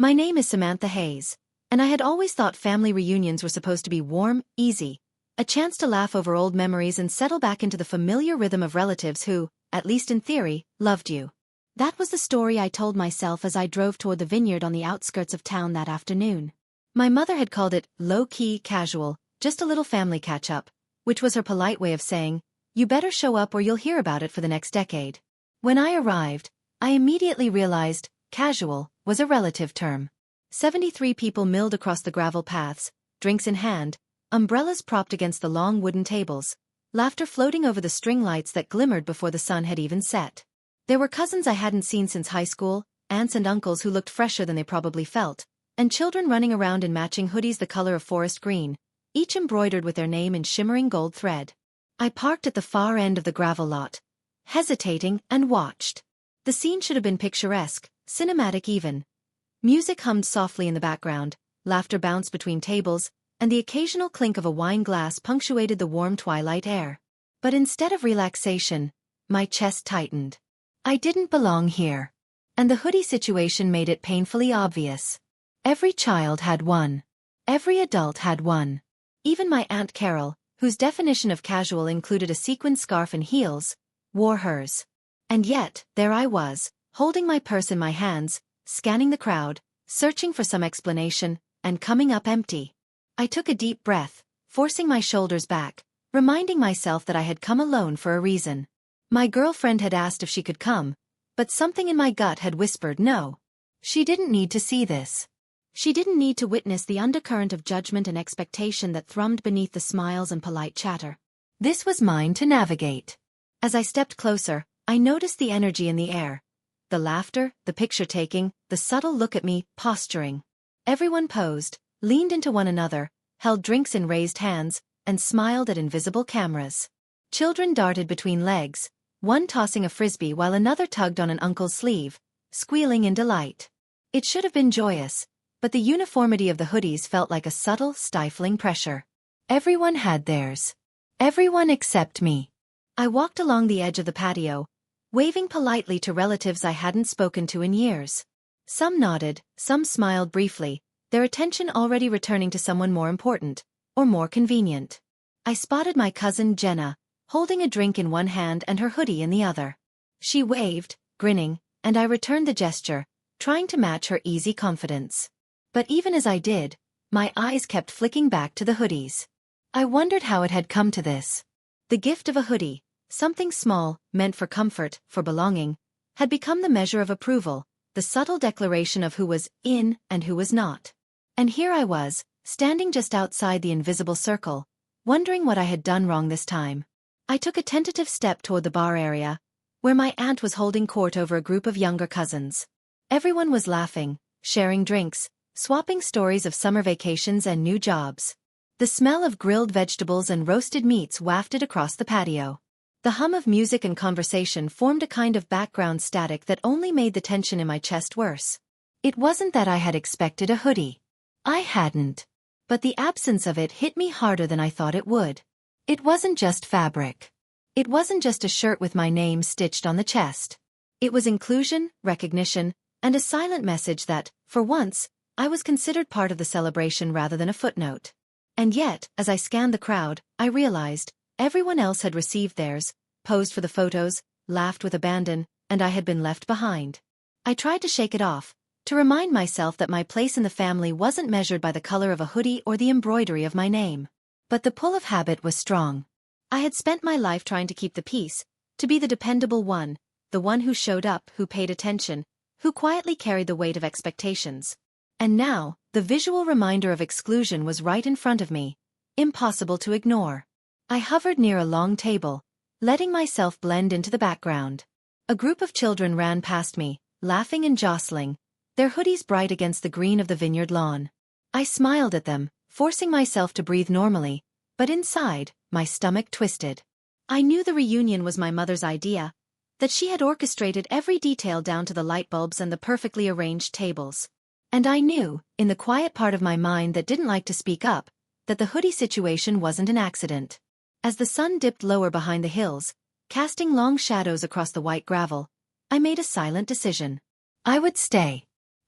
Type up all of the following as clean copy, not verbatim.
My name is Samantha Hayes, and I had always thought family reunions were supposed to be warm, easy, a chance to laugh over old memories and settle back into the familiar rhythm of relatives who, at least in theory, loved you. That was the story I told myself as I drove toward the Vineyard on the outskirts of town that afternoon. My mother had called it low-key, casual, just a little family catch-up, which was her polite way of saying, you better show up or you'll hear about it for the next decade. When I arrived, I immediately realized casual was a relative term. 73 people milled across the gravel paths, drinks in hand, umbrellas propped against the long wooden tables, laughter floating over the string lights that glimmered before the sun had even set. There were cousins I hadn't seen since high school, aunts and uncles who looked fresher than they probably felt, and children running around in matching hoodies the color of forest green, each embroidered with their name in shimmering gold thread. I parked at the far end of the gravel lot, hesitating, and watched. The scene should have been picturesque, cinematic even. Music hummed softly in the background, laughter bounced between tables, and the occasional clink of a wine glass punctuated the warm twilight air. But instead of relaxation, my chest tightened. I didn't belong here. And the hoodie situation made it painfully obvious. Every child had one. Every adult had one. Even my Aunt Carol, whose definition of casual included a sequin scarf and heels, wore hers. And yet, there I was, holding my purse in my hands, scanning the crowd, searching for some explanation, and coming up empty. I took a deep breath, forcing my shoulders back, reminding myself that I had come alone for a reason. My girlfriend had asked if she could come, but something in my gut had whispered no. She didn't need to see this. She didn't need to witness the undercurrent of judgment and expectation that thrummed beneath the smiles and polite chatter. This was mine to navigate. As I stepped closer, I noticed the energy in the air. The laughter, the picture-taking, the subtle look at me, posturing. Everyone posed, leaned into one another, held drinks in raised hands, and smiled at invisible cameras. Children darted between legs, one tossing a frisbee while another tugged on an uncle's sleeve, squealing in delight. It should have been joyous, but the uniformity of the hoodies felt like a subtle, stifling pressure. Everyone had theirs. Everyone except me. I walked along the edge of the patio, waving politely to relatives I hadn't spoken to in years. Some nodded, some smiled briefly, their attention already returning to someone more important, or more convenient. I spotted my cousin Jenna, holding a drink in one hand and her hoodie in the other. She waved, grinning, and I returned the gesture, trying to match her easy confidence. But even as I did, my eyes kept flicking back to the hoodies. I wondered how it had come to this. The gift of a hoodie, something small, meant for comfort, for belonging, had become the measure of approval, the subtle declaration of who was in and who was not. And here I was, standing just outside the invisible circle, wondering what I had done wrong this time. I took a tentative step toward the bar area, where my aunt was holding court over a group of younger cousins. Everyone was laughing, sharing drinks, swapping stories of summer vacations and new jobs. The smell of grilled vegetables and roasted meats wafted across the patio. The hum of music and conversation formed a kind of background static that only made the tension in my chest worse. It wasn't that I had expected a hoodie. I hadn't. But the absence of it hit me harder than I thought it would. It wasn't just fabric. It wasn't just a shirt with my name stitched on the chest. It was inclusion, recognition, and a silent message that, for once, I was considered part of the celebration rather than a footnote. And yet, as I scanned the crowd, I realized, everyone else had received theirs, posed for the photos, laughed with abandon, and I had been left behind. I tried to shake it off, to remind myself that my place in the family wasn't measured by the color of a hoodie or the embroidery of my name. But the pull of habit was strong. I had spent my life trying to keep the peace, to be the dependable one, the one who showed up, who paid attention, who quietly carried the weight of expectations. And now, the visual reminder of exclusion was right in front of me, impossible to ignore. I hovered near a long table, letting myself blend into the background. A group of children ran past me, laughing and jostling, their hoodies bright against the green of the vineyard lawn. I smiled at them, forcing myself to breathe normally, but inside, my stomach twisted. I knew the reunion was my mother's idea, that she had orchestrated every detail down to the light bulbs and the perfectly arranged tables. And I knew, in the quiet part of my mind that didn't like to speak up, that the hoodie situation wasn't an accident. As the sun dipped lower behind the hills, casting long shadows across the white gravel, I made a silent decision. I would stay.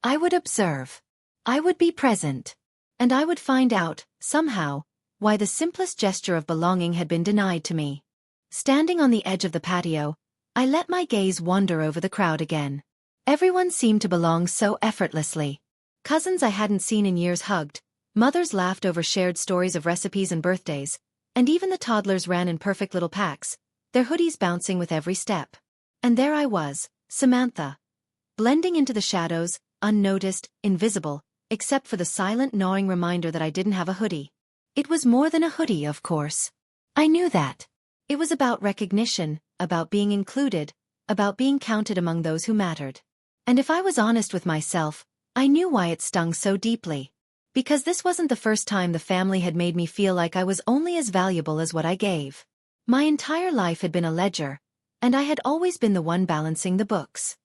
I would observe. I would be present. And I would find out, somehow, why the simplest gesture of belonging had been denied to me. Standing on the edge of the patio, I let my gaze wander over the crowd again. Everyone seemed to belong so effortlessly. Cousins I hadn't seen in years hugged, mothers laughed over shared stories of recipes and birthdays, and even the toddlers ran in perfect little packs, their hoodies bouncing with every step. And there I was, Samantha, blending into the shadows, unnoticed, invisible, except for the silent gnawing reminder that I didn't have a hoodie. It was more than a hoodie, of course. I knew that. It was about recognition, about being included, about being counted among those who mattered. And if I was honest with myself, I knew why it stung so deeply. Because this wasn't the first time the family had made me feel like I was only as valuable as what I gave. My entire life had been a ledger, and I had always been the one balancing the books.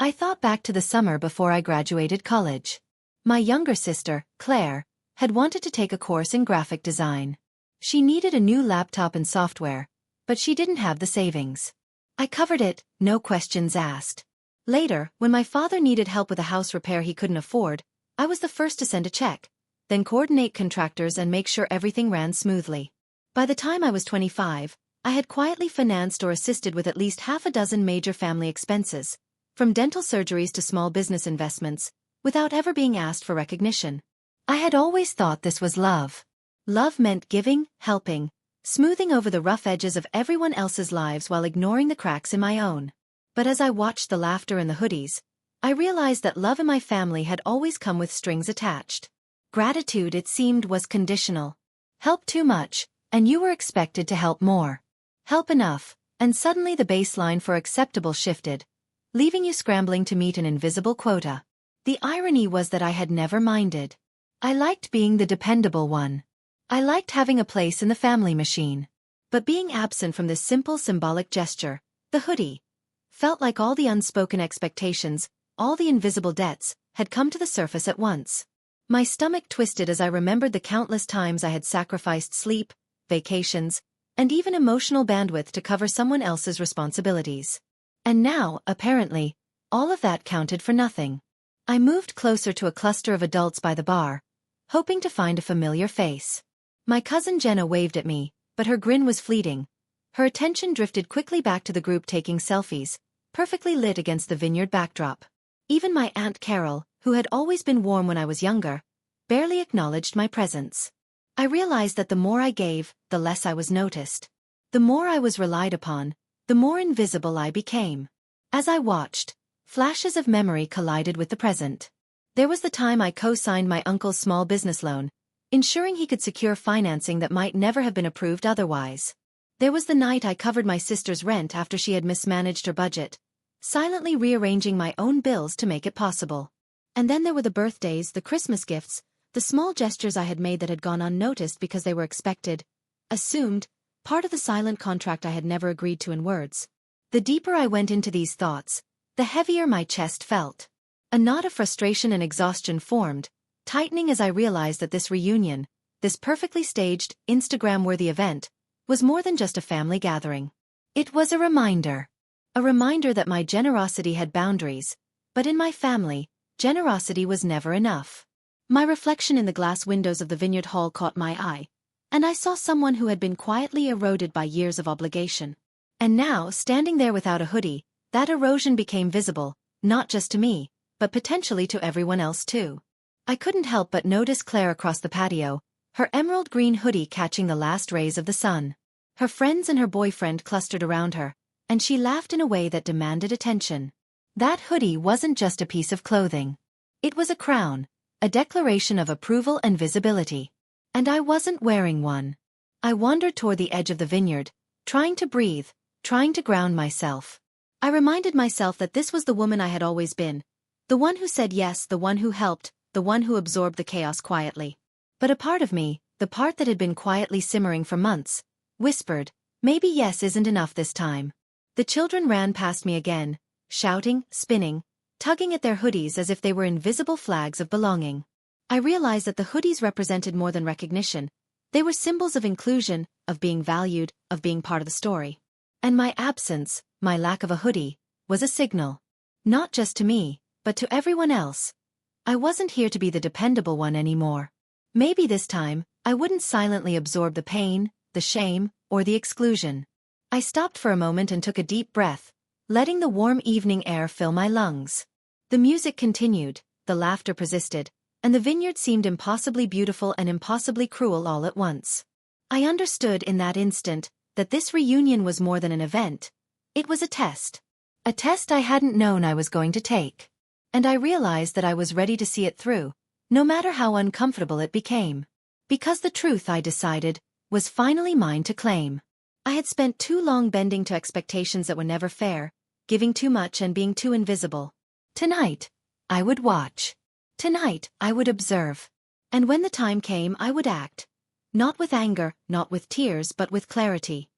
I thought back to the summer before I graduated college. My younger sister, Claire, had wanted to take a course in graphic design. She needed a new laptop and software, but she didn't have the savings. I covered it, no questions asked. Later, when my father needed help with a house repair he couldn't afford, I was the first to send a check, then coordinate contractors and make sure everything ran smoothly. By the time I was 25, I had quietly financed or assisted with at least half a dozen major family expenses, from dental surgeries to small business investments, without ever being asked for recognition. I had always thought this was love. Love meant giving, helping, smoothing over the rough edges of everyone else's lives while ignoring the cracks in my own. But as I watched the laughter and the hoodies, I realized that love in my family had always come with strings attached. Gratitude, it seemed, was conditional. Help too much, and you were expected to help more. Help enough, and suddenly the baseline for acceptable shifted, leaving you scrambling to meet an invisible quota. The irony was that I had never minded. I liked being the dependable one. I liked having a place in the family machine. But being absent from this simple symbolic gesture, the hoodie, felt like all the unspoken expectations, all the invisible debts, had come to the surface at once. My stomach twisted as I remembered the countless times I had sacrificed sleep, vacations, and even emotional bandwidth to cover someone else's responsibilities. And now, apparently, all of that counted for nothing. I moved closer to a cluster of adults by the bar, hoping to find a familiar face. My cousin Jenna waved at me, but her grin was fleeting. Her attention drifted quickly back to the group taking selfies, perfectly lit against the Vineyard backdrop. Even my Aunt Carol, who had always been warm when I was younger, barely acknowledged my presence. I realized that the more I gave, the less I was noticed. The more I was relied upon, the more invisible I became. As I watched, flashes of memory collided with the present. There was the time I co-signed my uncle's small business loan, ensuring he could secure financing that might never have been approved otherwise. There was the night I covered my sister's rent after she had mismanaged her budget, silently rearranging my own bills to make it possible. And then there were the birthdays, the Christmas gifts, the small gestures I had made that had gone unnoticed because they were expected, assumed, part of the silent contract I had never agreed to in words. The deeper I went into these thoughts, the heavier my chest felt. A knot of frustration and exhaustion formed, tightening as I realized that this reunion, this perfectly staged, Instagram-worthy event, was more than just a family gathering. It was a reminder that my generosity had boundaries, but in my family, generosity was never enough. My reflection in the glass windows of the Vineyard Hall caught my eye, and I saw someone who had been quietly eroded by years of obligation. And now, standing there without a hoodie, that erosion became visible, not just to me, but potentially to everyone else too. I couldn't help but notice Claire across the patio, her emerald green hoodie catching the last rays of the sun. Her friends and her boyfriend clustered around her, and she laughed in a way that demanded attention. That hoodie wasn't just a piece of clothing. It was a crown, a declaration of approval and visibility. And I wasn't wearing one. I wandered toward the edge of the vineyard, trying to breathe, trying to ground myself. I reminded myself that this was the woman I had always been, the one who said yes, the one who helped, the one who absorbed the chaos quietly. But a part of me, the part that had been quietly simmering for months, whispered, maybe yes isn't enough this time. The children ran past me again, shouting, spinning, tugging at their hoodies as if they were invisible flags of belonging. I realized that the hoodies represented more than recognition. They were symbols of inclusion, of being valued, of being part of the story. And my absence, my lack of a hoodie, was a signal. Not just to me, but to everyone else. I wasn't here to be the dependable one anymore. Maybe this time, I wouldn't silently absorb the pain, the shame, or the exclusion. I stopped for a moment and took a deep breath, letting the warm evening air fill my lungs. The music continued, the laughter persisted, and the vineyard seemed impossibly beautiful and impossibly cruel all at once. I understood in that instant that this reunion was more than an event. It was a test. A test I hadn't known I was going to take. And I realized that I was ready to see it through, no matter how uncomfortable it became. Because the truth, I decided, was finally mine to claim. I had spent too long bending to expectations that were never fair, giving too much and being too invisible. Tonight, I would watch. Tonight, I would observe. And when the time came, I would act. Not with anger, not with tears, but with clarity.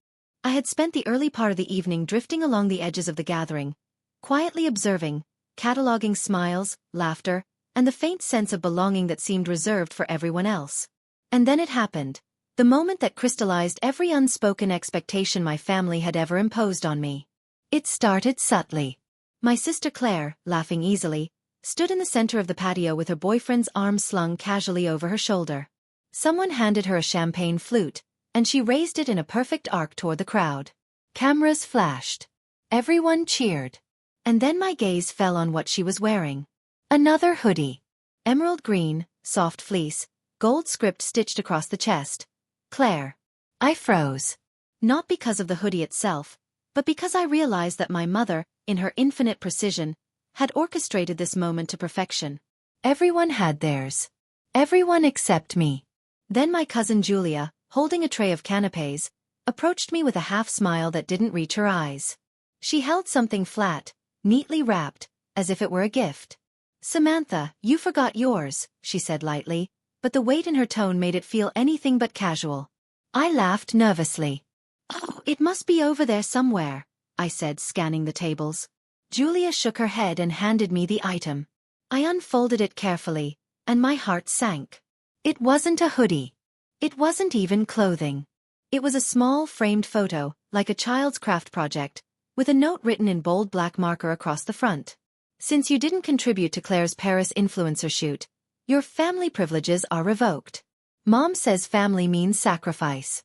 I had spent the early part of the evening drifting along the edges of the gathering, quietly observing, cataloging smiles, laughter, and the faint sense of belonging that seemed reserved for everyone else. And then it happened, the moment that crystallized every unspoken expectation my family had ever imposed on me. It started subtly. My sister Claire, laughing easily, stood in the center of the patio with her boyfriend's arm slung casually over her shoulder. Someone handed her a champagne flute, and she raised it in a perfect arc toward the crowd. Cameras flashed. Everyone cheered. And then my gaze fell on what she was wearing. Another hoodie. Emerald green, soft fleece, gold script stitched across the chest. Claire. I froze. Not because of the hoodie itself, but because I realized that my mother, in her infinite precision, had orchestrated this moment to perfection. Everyone had theirs. Everyone except me. Then my cousin Julia, holding a tray of canapés, approached me with a half-smile that didn't reach her eyes. She held something flat, neatly wrapped, as if it were a gift. "Samantha, you forgot yours," she said lightly, but the weight in her tone made it feel anything but casual. I laughed nervously. "Oh, it must be over there somewhere," I said, scanning the tables. Julia shook her head and handed me the item. I unfolded it carefully, and my heart sank. It wasn't a hoodie. It wasn't even clothing. It was a small framed photo, like a child's craft project, with a note written in bold black marker across the front. "Since you didn't contribute to Claire's Paris influencer shoot, your family privileges are revoked. Mom says family means sacrifice."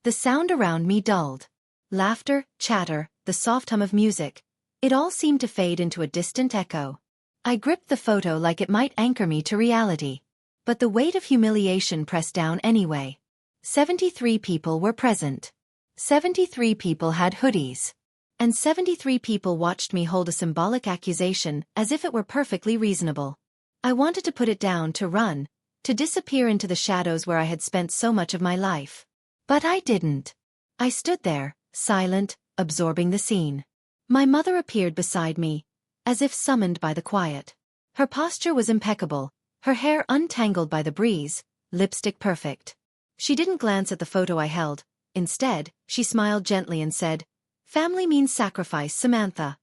The sound around me dulled. Laughter, chatter, the soft hum of music. It all seemed to fade into a distant echo. I gripped the photo like it might anchor me to reality. But the weight of humiliation pressed down anyway. 73 people were present. 73 people had hoodies. And 73 people watched me hold a symbolic accusation as if it were perfectly reasonable. I wanted to put it down, to run, to disappear into the shadows where I had spent so much of my life. But I didn't. I stood there, silent, absorbing the scene. My mother appeared beside me, as if summoned by the quiet. Her posture was impeccable, her hair untangled by the breeze, lipstick perfect. She didn't glance at the photo I held. Instead, she smiled gently and said, "Family means sacrifice, Samantha."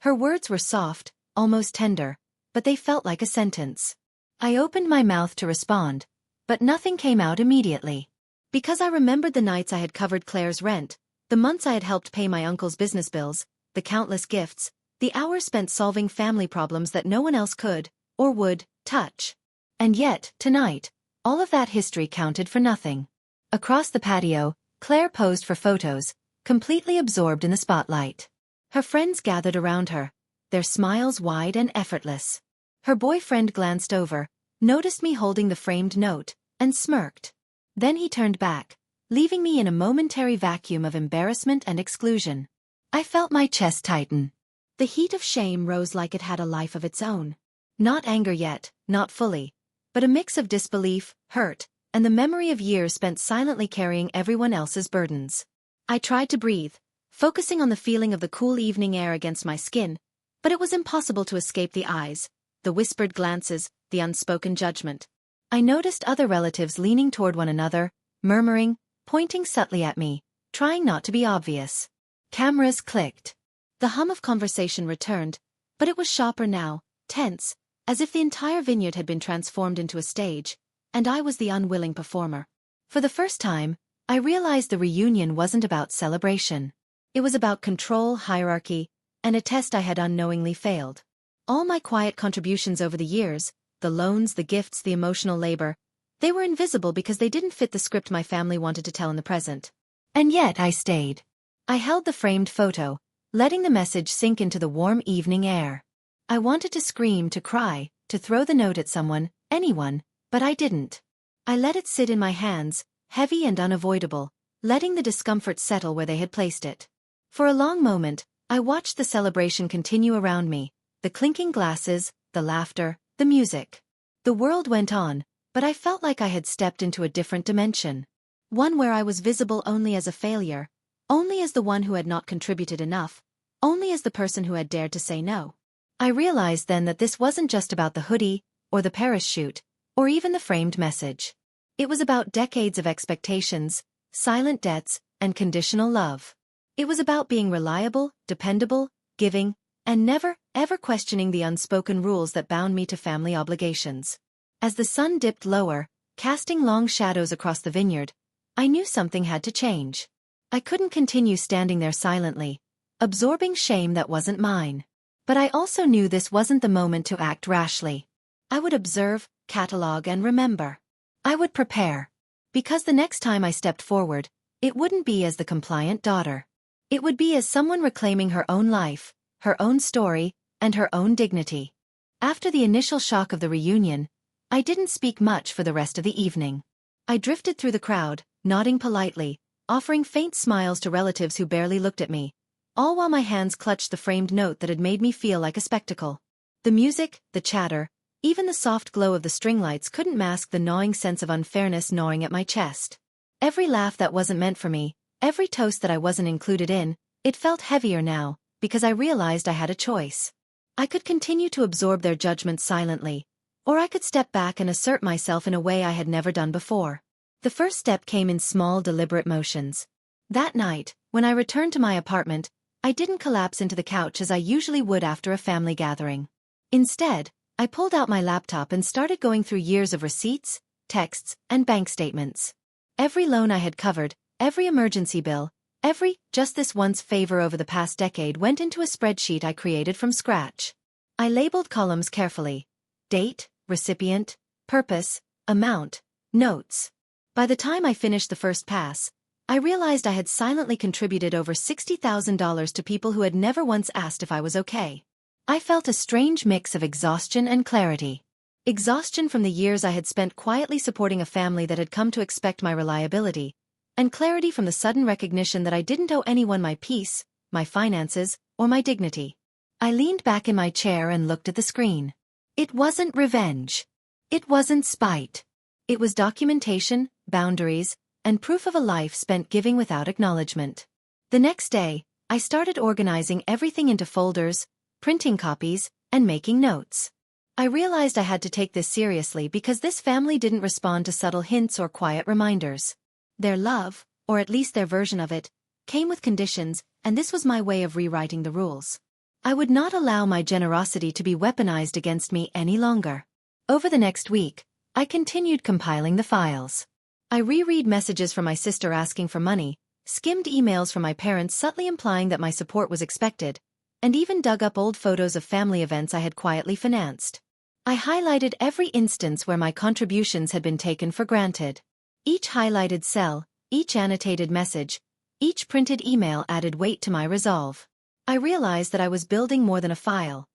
Her words were soft, almost tender, but they felt like a sentence. I opened my mouth to respond, but nothing came out immediately. Because I remembered the nights I had covered Claire's rent, the months I had helped pay my uncle's business bills, the countless gifts, the hours spent solving family problems that no one else could, or would, touch. And yet, tonight, all of that history counted for nothing. Across the patio, Claire posed for photos, completely absorbed in the spotlight. Her friends gathered around her, their smiles wide and effortless. Her boyfriend glanced over, noticed me holding the framed note, and smirked. Then he turned back, leaving me in a momentary vacuum of embarrassment and exclusion. I felt my chest tighten. The heat of shame rose like it had a life of its own. Not anger yet, not fully, but a mix of disbelief, hurt, and the memory of years spent silently carrying everyone else's burdens. I tried to breathe, focusing on the feeling of the cool evening air against my skin, but it was impossible to escape the eyes, the whispered glances, the unspoken judgment. I noticed other relatives leaning toward one another, murmuring, pointing subtly at me, trying not to be obvious. Cameras clicked. The hum of conversation returned, but it was sharper now, tense, as if the entire vineyard had been transformed into a stage, and I was the unwilling performer. For the first time, I realized the reunion wasn't about celebration. It was about control, hierarchy, and a test I had unknowingly failed. All my quiet contributions over the years, the loans, the gifts, the emotional labor, they were invisible because they didn't fit the script my family wanted to tell in the present. And yet I stayed. I held the framed photo, letting the message sink into the warm evening air. I wanted to scream, to cry, to throw the note at someone, anyone, but I didn't. I let it sit in my hands, heavy and unavoidable, letting the discomfort settle where they had placed it. For a long moment, I watched the celebration continue around me, the clinking glasses, the laughter, the music. The world went on, but I felt like I had stepped into a different dimension. One where I was visible only as a failure, only as the one who had not contributed enough, only as the person who had dared to say no. I realized then that this wasn't just about the hoodie, or the Paris shoot, or even the framed message. It was about decades of expectations, silent debts, and conditional love. It was about being reliable, dependable, giving, and never, ever questioning the unspoken rules that bound me to family obligations. As the sun dipped lower, casting long shadows across the vineyard, I knew something had to change. I couldn't continue standing there silently, absorbing shame that wasn't mine. But I also knew this wasn't the moment to act rashly. I would observe, catalog, and remember. I would prepare. Because the next time I stepped forward, it wouldn't be as the compliant daughter. It would be as someone reclaiming her own life, her own story, and her own dignity. After the initial shock of the reunion, I didn't speak much for the rest of the evening. I drifted through the crowd, nodding politely, offering faint smiles to relatives who barely looked at me, all while my hands clutched the framed note that had made me feel like a spectacle. The music, the chatter, even the soft glow of the string lights couldn't mask the gnawing sense of unfairness gnawing at my chest. Every laugh that wasn't meant for me, every toast that I wasn't included in, it felt heavier now, because I realized I had a choice. I could continue to absorb their judgment silently, or I could step back and assert myself in a way I had never done before. The first step came in small, deliberate motions. That night, when I returned to my apartment, I didn't collapse into the couch as I usually would after a family gathering. Instead, I pulled out my laptop and started going through years of receipts, texts, and bank statements. Every loan I had covered, every emergency bill, every just this once favor over the past decade went into a spreadsheet I created from scratch. I labeled columns carefully: date, recipient, purpose, amount, notes. By the time I finished the first pass, I realized I had silently contributed over $60,000 to people who had never once asked if I was okay. I felt a strange mix of exhaustion and clarity. Exhaustion from the years I had spent quietly supporting a family that had come to expect my reliability, and clarity from the sudden recognition that I didn't owe anyone my peace, my finances, or my dignity. I leaned back in my chair and looked at the screen. It wasn't revenge. It wasn't spite. It was documentation, boundaries, and proof of a life spent giving without acknowledgement. The next day, I started organizing everything into folders, printing copies, and making notes. I realized I had to take this seriously because this family didn't respond to subtle hints or quiet reminders. Their love, or at least their version of it, came with conditions, and this was my way of rewriting the rules. I would not allow my generosity to be weaponized against me any longer. Over the next week, I continued compiling the files. I reread messages from my sister asking for money, skimmed emails from my parents subtly implying that my support was expected, and even dug up old photos of family events I had quietly financed. I highlighted every instance where my contributions had been taken for granted. Each highlighted cell, each annotated message, each printed email added weight to my resolve. I realized that I was building more than a file.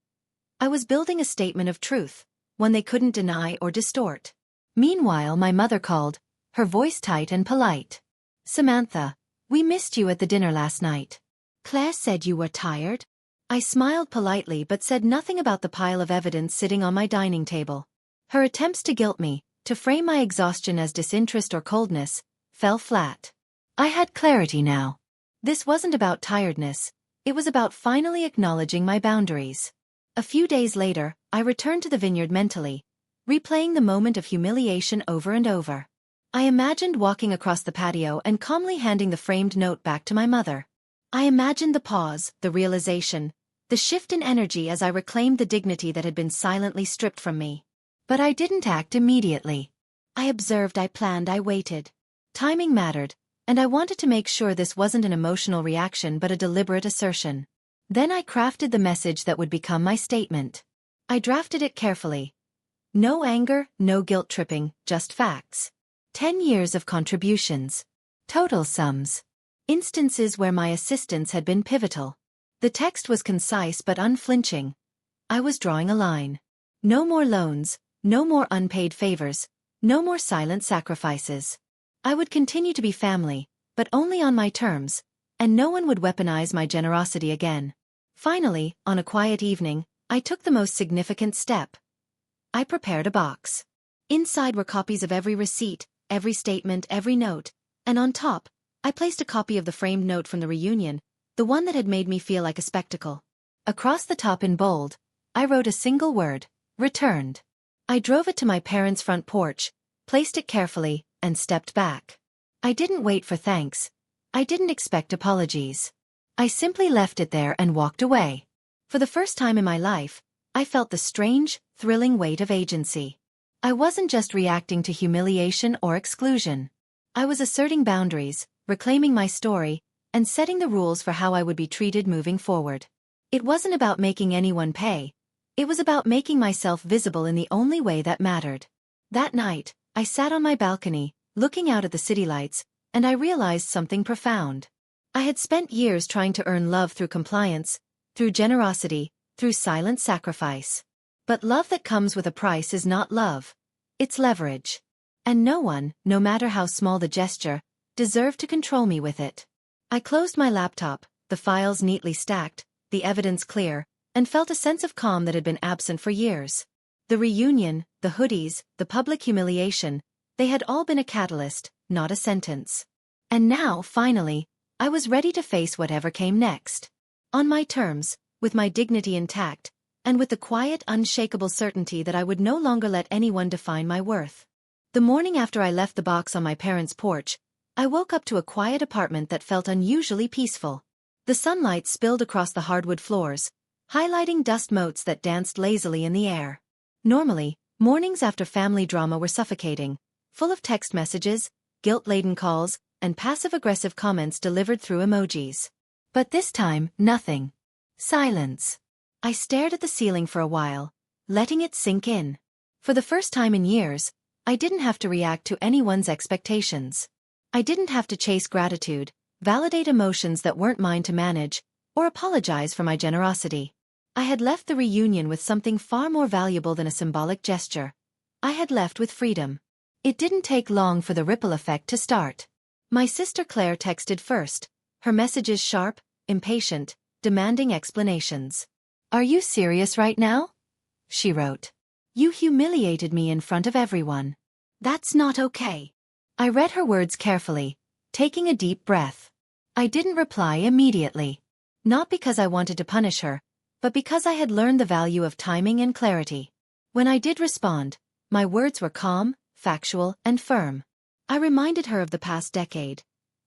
I was building a statement of truth, one they couldn't deny or distort. Meanwhile, my mother called, her voice tight and polite. "Samantha, we missed you at the dinner last night. Claire said you were tired." I smiled politely but said nothing about the pile of evidence sitting on my dining table. Her attempts to guilt me, to frame my exhaustion as disinterest or coldness, fell flat. I had clarity now. This wasn't about tiredness, it was about finally acknowledging my boundaries. A few days later, I returned to the vineyard mentally, replaying the moment of humiliation over and over. I imagined walking across the patio and calmly handing the framed note back to my mother. I imagined the pause, the realization, the shift in energy as I reclaimed the dignity that had been silently stripped from me. But I didn't act immediately. I observed, I planned, I waited. Timing mattered, and I wanted to make sure this wasn't an emotional reaction but a deliberate assertion. Then I crafted the message that would become my statement. I drafted it carefully. No anger, no guilt-tripping, just facts. 10 years of contributions. Total sums. Instances where my assistance had been pivotal. The text was concise but unflinching. I was drawing a line. No more loans, no more unpaid favors, no more silent sacrifices. I would continue to be family, but only on my terms, and no one would weaponize my generosity again. Finally, on a quiet evening, I took the most significant step. I prepared a box. Inside were copies of every receipt, every statement, every note, and on top, I placed a copy of the framed note from the reunion, the one that had made me feel like a spectacle. Across the top in bold, I wrote a single word: returned. I drove it to my parents' front porch, placed it carefully, and stepped back. I didn't wait for thanks. I didn't expect apologies. I simply left it there and walked away. For the first time in my life, I felt the strange, thrilling weight of agency. I wasn't just reacting to humiliation or exclusion. I was asserting boundaries, reclaiming my story, and setting the rules for how I would be treated moving forward. It wasn't about making anyone pay. It was about making myself visible in the only way that mattered. That night, I sat on my balcony, looking out at the city lights, and I realized something profound. I had spent years trying to earn love through compliance, through generosity, through silent sacrifice. But love that comes with a price is not love. It's leverage. And no one, no matter how small the gesture, deserved to control me with it. I closed my laptop, the files neatly stacked, the evidence clear, and felt a sense of calm that had been absent for years. The reunion, the hoodies, the public humiliation, they had all been a catalyst, not a sentence. And now, finally, I was ready to face whatever came next. On my terms, with my dignity intact, and with the quiet, unshakable certainty that I would no longer let anyone define my worth. The morning after I left the box on my parents' porch, I woke up to a quiet apartment that felt unusually peaceful. The sunlight spilled across the hardwood floors, highlighting dust motes that danced lazily in the air. Normally, mornings after family drama were suffocating, full of text messages, guilt-laden calls, and passive-aggressive comments delivered through emojis. But this time, nothing. Silence. I stared at the ceiling for a while, letting it sink in. For the first time in years, I didn't have to react to anyone's expectations. I didn't have to chase gratitude, validate emotions that weren't mine to manage, or apologize for my generosity. I had left the reunion with something far more valuable than a symbolic gesture. I had left with freedom. It didn't take long for the ripple effect to start. My sister Claire texted first, her messages sharp, impatient, demanding explanations. "Are you serious right now?" she wrote. "You humiliated me in front of everyone. That's not okay." I read her words carefully, taking a deep breath. I didn't reply immediately. Not because I wanted to punish her, but because I had learned the value of timing and clarity. When I did respond, my words were calm, factual, and firm. I reminded her of the past decade.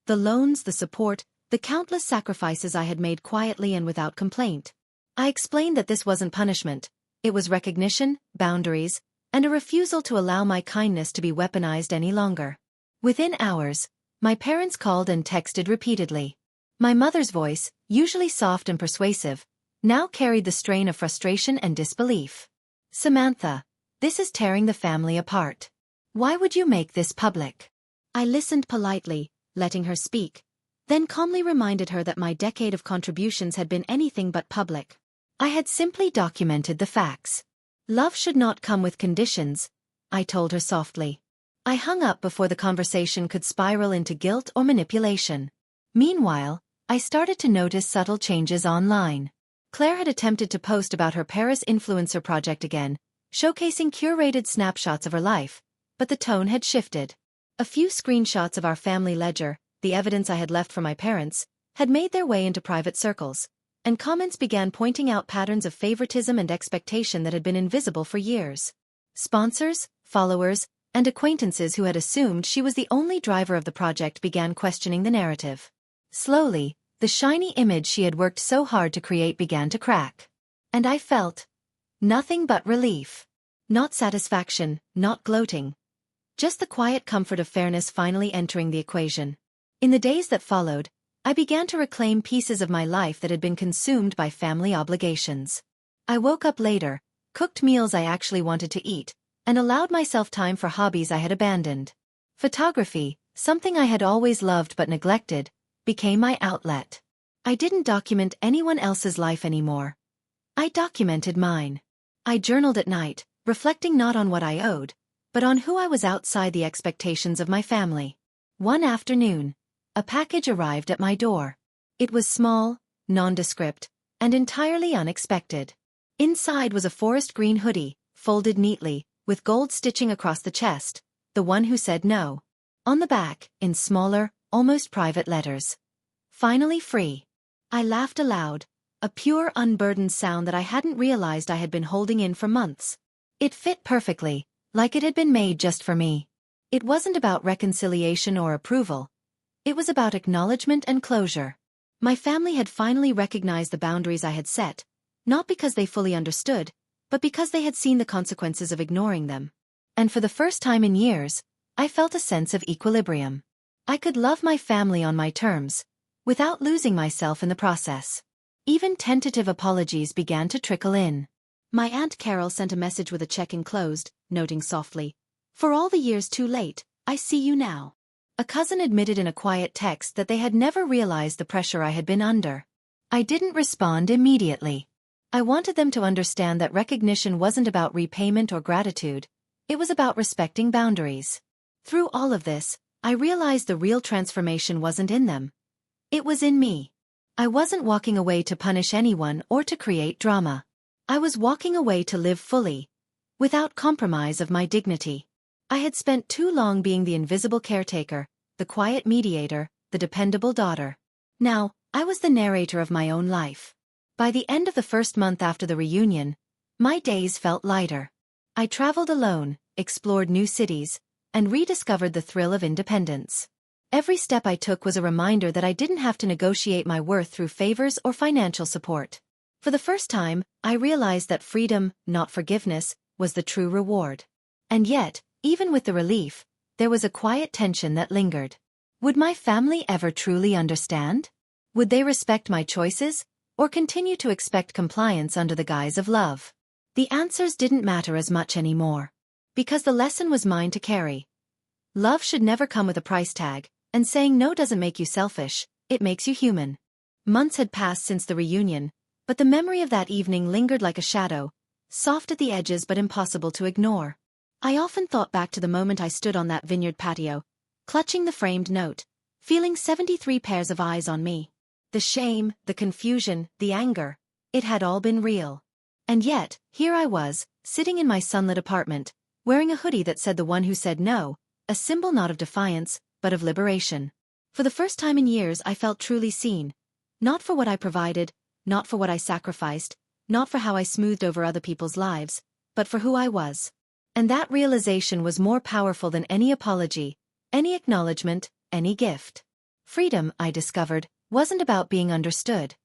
The loans, the support, the countless sacrifices I had made quietly and without complaint. I explained that this wasn't punishment. It was recognition, boundaries, and a refusal to allow my kindness to be weaponized any longer. Within hours, my parents called and texted repeatedly. My mother's voice, usually soft and persuasive, now carried the strain of frustration and disbelief. "Samantha, this is tearing the family apart. Why would you make this public?" I listened politely, letting her speak, then calmly reminded her that my decade of contributions had been anything but public. I had simply documented the facts. "Love should not come with conditions," I told her softly. I hung up before the conversation could spiral into guilt or manipulation. Meanwhile, I started to notice subtle changes online. Claire had attempted to post about her Paris influencer project again, showcasing curated snapshots of her life, but the tone had shifted. A few screenshots of our family ledger, the evidence I had left for my parents, had made their way into private circles, and comments began pointing out patterns of favoritism and expectation that had been invisible for years. Sponsors, followers, and acquaintances who had assumed she was the only driver of the project began questioning the narrative. Slowly, the shiny image she had worked so hard to create began to crack. And I felt nothing but relief. Not satisfaction, not gloating. Just the quiet comfort of fairness finally entering the equation. In the days that followed, I began to reclaim pieces of my life that had been consumed by family obligations. I woke up later, cooked meals I actually wanted to eat, and allowed myself time for hobbies I had abandoned. Photography, something I had always loved but neglected, became my outlet. I didn't document anyone else's life anymore. I documented mine. I journaled at night, reflecting not on what I owed, but on who I was outside the expectations of my family. One afternoon, a package arrived at my door. It was small, nondescript, and entirely unexpected. Inside was a forest green hoodie, folded neatly, with gold stitching across the chest, the one who said no. On the back, in smaller, almost private letters. Finally free. I laughed aloud, a pure, unburdened sound that I hadn't realized I had been holding in for months. It fit perfectly, like it had been made just for me. It wasn't about reconciliation or approval. It was about acknowledgement and closure. My family had finally recognized the boundaries I had set, not because they fully understood, but because they had seen the consequences of ignoring them. And for the first time in years, I felt a sense of equilibrium. I could love my family on my terms, without losing myself in the process. Even tentative apologies began to trickle in. My Aunt Carol sent a message with a check enclosed, noting softly, "For all the years too late, I see you now." A cousin admitted in a quiet text that they had never realized the pressure I had been under. I didn't respond immediately. I wanted them to understand that recognition wasn't about repayment or gratitude, it was about respecting boundaries. Through all of this, I realized the real transformation wasn't in them. It was in me. I wasn't walking away to punish anyone or to create drama. I was walking away to live fully, without compromise of my dignity. I had spent too long being the invisible caretaker, the quiet mediator, the dependable daughter. Now, I was the narrator of my own life. By the end of the first month after the reunion, my days felt lighter. I traveled alone, explored new cities, and rediscovered the thrill of independence. Every step I took was a reminder that I didn't have to negotiate my worth through favors or financial support. For the first time, I realized that freedom, not forgiveness, was the true reward. And yet, even with the relief, there was a quiet tension that lingered. Would my family ever truly understand? Would they respect my choices, or continue to expect compliance under the guise of love? The answers didn't matter as much anymore. Because the lesson was mine to carry. Love should never come with a price tag, and saying no doesn't make you selfish, it makes you human. Months had passed since the reunion, but the memory of that evening lingered like a shadow, soft at the edges but impossible to ignore. I often thought back to the moment I stood on that vineyard patio, clutching the framed note, feeling 73 pairs of eyes on me. The shame, the confusion, the anger, it had all been real. And yet, here I was, sitting in my sunlit apartment, wearing a hoodie that said "the one who said no," a symbol not of defiance, but of liberation. For the first time in years I felt truly seen. Not for what I provided, not for what I sacrificed, not for how I smoothed over other people's lives, but for who I was. And that realization was more powerful than any apology, any acknowledgement, any gift. Freedom, I discovered, wasn't about being understood.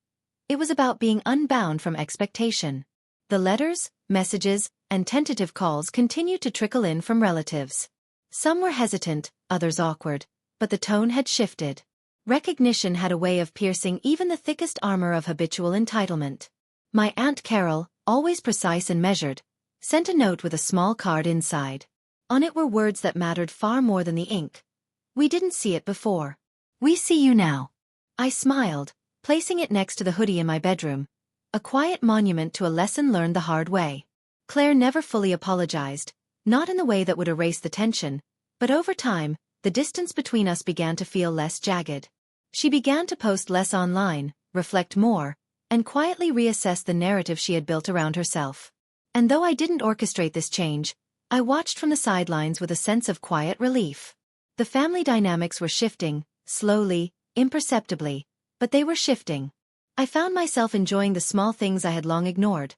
It was about being unbound from expectation. The letters, messages, and tentative calls continued to trickle in from relatives. Some were hesitant, others awkward, but the tone had shifted. Recognition had a way of piercing even the thickest armor of habitual entitlement. My Aunt Carol, always precise and measured, sent a note with a small card inside. On it were words that mattered far more than the ink. "We didn't see it before. We see you now." I smiled, placing it next to the hoodie in my bedroom, a quiet monument to a lesson learned the hard way. Claire never fully apologized, not in the way that would erase the tension, but over time, the distance between us began to feel less jagged. She began to post less online, reflect more, and quietly reassess the narrative she had built around herself. And though I didn't orchestrate this change, I watched from the sidelines with a sense of quiet relief. The family dynamics were shifting, slowly, imperceptibly, but they were shifting. I found myself enjoying the small things I had long ignored.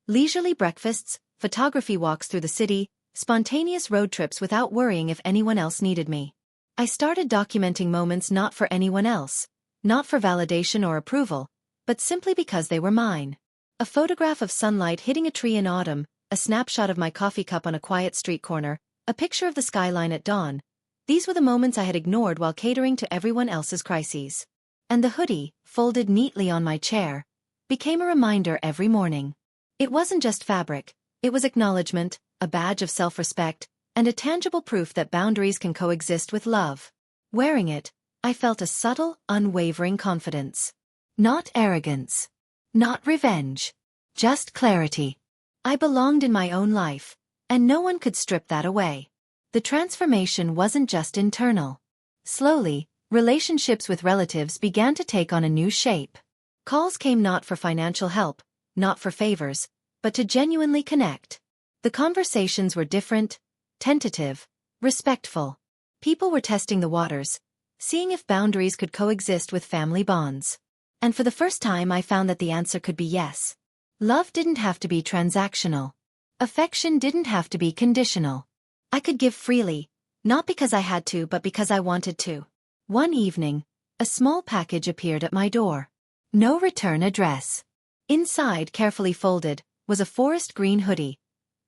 Leisurely breakfasts, photography walks through the city, spontaneous road trips without worrying if anyone else needed me. I started documenting moments not for anyone else, not for validation or approval, but simply because they were mine. A photograph of sunlight hitting a tree in autumn, a snapshot of my coffee cup on a quiet street corner, a picture of the skyline at dawn. These were the moments I had ignored while catering to everyone else's crises. And the hoodie, folded neatly on my chair, became a reminder every morning. It wasn't just fabric, It was acknowledgement, a badge of self-respect, and a tangible proof that boundaries can coexist with love. Wearing it, I felt a subtle, unwavering confidence. Not arrogance. Not revenge. Just clarity. I belonged in my own life, and no one could strip that away. The transformation wasn't just internal. Slowly, relationships with relatives began to take on a new shape. Calls came not for financial help, not for favors, but to genuinely connect. The conversations were different, tentative, respectful. People were testing the waters, seeing if boundaries could coexist with family bonds. And for the first time I found that the answer could be yes. Love didn't have to be transactional. Affection didn't have to be conditional. I could give freely, not because I had to but because I wanted to. One evening, a small package appeared at my door. No return address. Inside, carefully folded, was a forest green hoodie.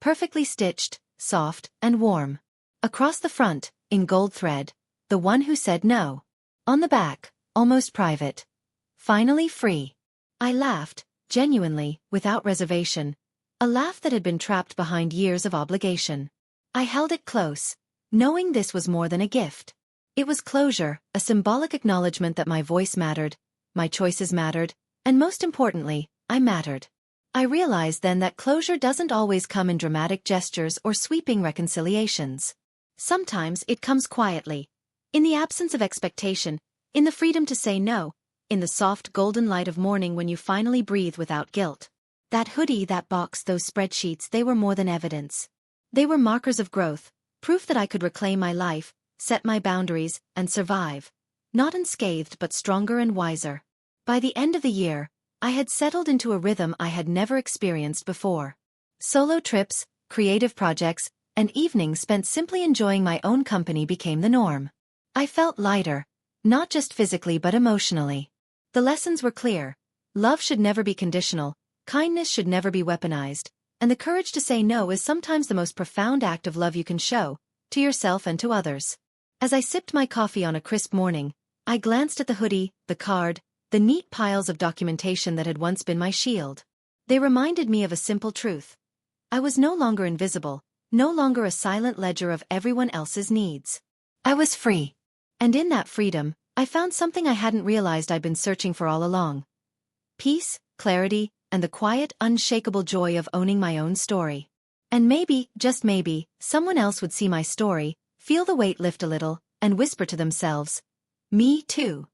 Perfectly stitched, soft, and warm. Across the front, in gold thread, the one who said no. On the back, almost private. Finally free. I laughed, genuinely, without reservation. A laugh that had been trapped behind years of obligation. I held it close, knowing this was more than a gift. It was closure, a symbolic acknowledgement that my voice mattered, my choices mattered, and most importantly, I mattered. I realized then that closure doesn't always come in dramatic gestures or sweeping reconciliations. Sometimes it comes quietly, in the absence of expectation, in the freedom to say no, in the soft golden light of morning when you finally breathe without guilt. That hoodie, that box, those spreadsheets, they were more than evidence. They were markers of growth, proof that I could reclaim my life, set my boundaries, and survive. Not unscathed but stronger and wiser. By the end of the year, I had settled into a rhythm I had never experienced before. Solo trips, creative projects, and evenings spent simply enjoying my own company became the norm. I felt lighter, not just physically but emotionally. The lessons were clear. Love should never be conditional, kindness should never be weaponized, and the courage to say no is sometimes the most profound act of love you can show, to yourself and to others. As I sipped my coffee on a crisp morning, I glanced at the hoodie, the card, the neat piles of documentation that had once been my shield. They reminded me of a simple truth. I was no longer invisible, no longer a silent ledger of everyone else's needs. I was free. And in that freedom, I found something I hadn't realized I'd been searching for all along. Peace, clarity, and the quiet, unshakable joy of owning my own story. And maybe, just maybe, someone else would see my story, feel the weight lift a little, and whisper to themselves, "Me too."